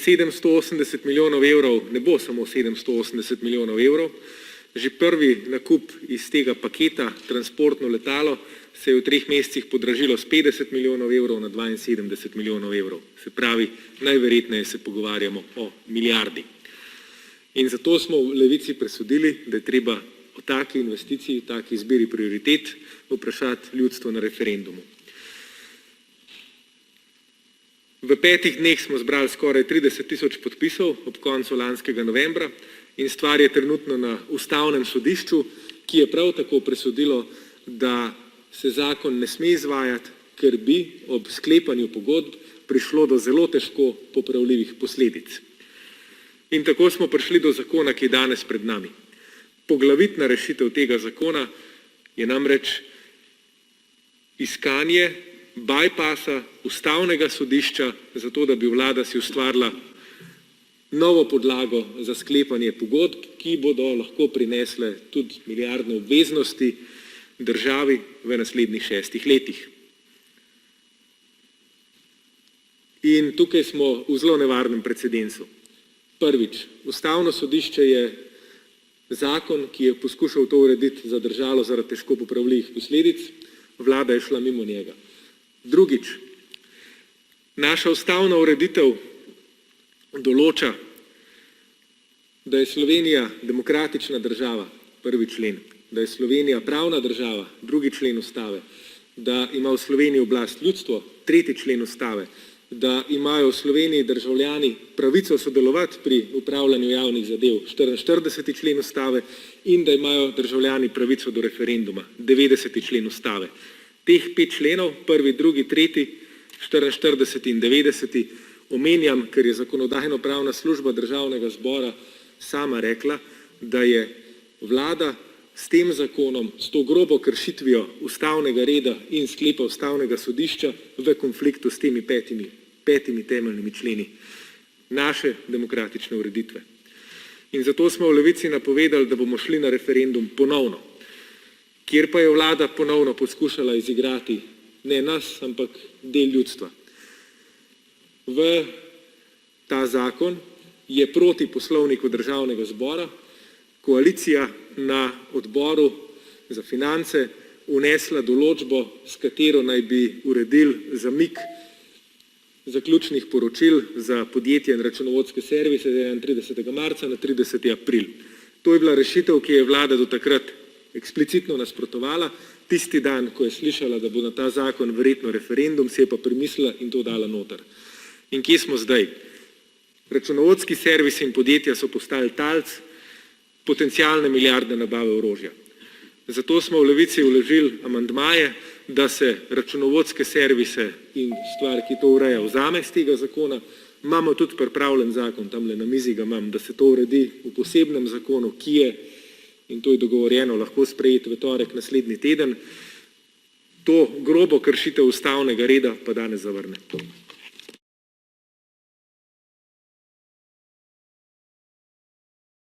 780 milijonov evrov ne bo samo 780 milijonov evrov. Že prvi nakup iz tega paketa, transportno letalo, se je v 3 mesecih podražilo z 50 milijonov evrov na 72 milijonov evrov. Se pravi, najverjetneje se pogovarjamo o milijardi. In zato smo v Levici presodili, da je treba o taki investiciji, taki izbiri prioritet vprašati ljudstvo na referendumu. V 5 dneh smo zbrali skoraj 30 tisoč podpisov ob koncu lanskega novembra in stvar je trenutno na Ustavnem sodišču, ki je prav tako presodilo, da se zakon ne sme izvajati, ker bi ob sklepanju pogodb prišlo do zelo težko popravljivih posledic. In tako smo prišli do zakona, ki je danes pred nami. Poglavitna rešitev tega zakona je namreč iskanje bypassa Ustavnega sodišča, zato da bi vlada si ustvarila novo podlago za sklepanje pogodb, ki bodo lahko prinesle tudi milijardne obveznosti državi v naslednjih 6 letih. In tukaj smo v zelo nevarnem precedensu. Prvič, Ustavno sodišče je zakon, ki je poskušal to urediti, zadržalo zaradi težko popravljivih posledic, vlada je šla mimo njega. Drugič, naša ustavna ureditev določa, da je Slovenija demokratična država, 1. člen, da je Slovenija pravna država, 2. člen ustave, da ima v Sloveniji oblast ljudstvo, 3. člen ustave, da imajo v Sloveniji državljani pravico sodelovati pri upravljanju javnih zadev, 44. člen ustave, in da imajo državljani pravico do referenduma, 90. člen ustave. Teh 5 členov, 1., 2., 3., 44. in 90. omenjam, ker je Zakonodajno-pravna služba Državnega zbora sama rekla, da je vlada s tem zakonom, s to grobo kršitvijo ustavnega reda in sklepa Ustavnega sodišča v konfliktu s temi petimi temeljnimi členi naše demokratične ureditve. In zato smo v Levici napovedali, da bomo šli na referendum ponovno, kjer pa je vlada ponovno poskušala izigrati ne nas, ampak del ljudstva. V ta zakon je proti poslovniku Državnega zbora koalicija na odboru za finance vnesla določbo, s katero naj bi uredili zamik zaključnih poročil za podjetja in računovodske servise 31. marca na 30. april. To je bila rešitev, ki je vlada do takrat eksplicitno nasprotovala. Tisti dan, ko je slišala, da bo na ta zakon verjetno referendum, si je pa premislila in to dala noter. In kje smo zdaj? Računovodski servisi in podjetja so postali talc potencialne milijardne nabave orožja. Zato smo v Levici vložili amandmaje, da se računovodske servise in stvar, ki to ureja, vzame iz tega zakona. Imamo tudi pripravljen zakon, tamle na mizi ga imam, da se to uredi v posebnem zakonu, ki je, in to je dogovorjeno, lahko sprejet v torek naslednji teden. To grobo kršitev ustavnega reda pa danes zavrne.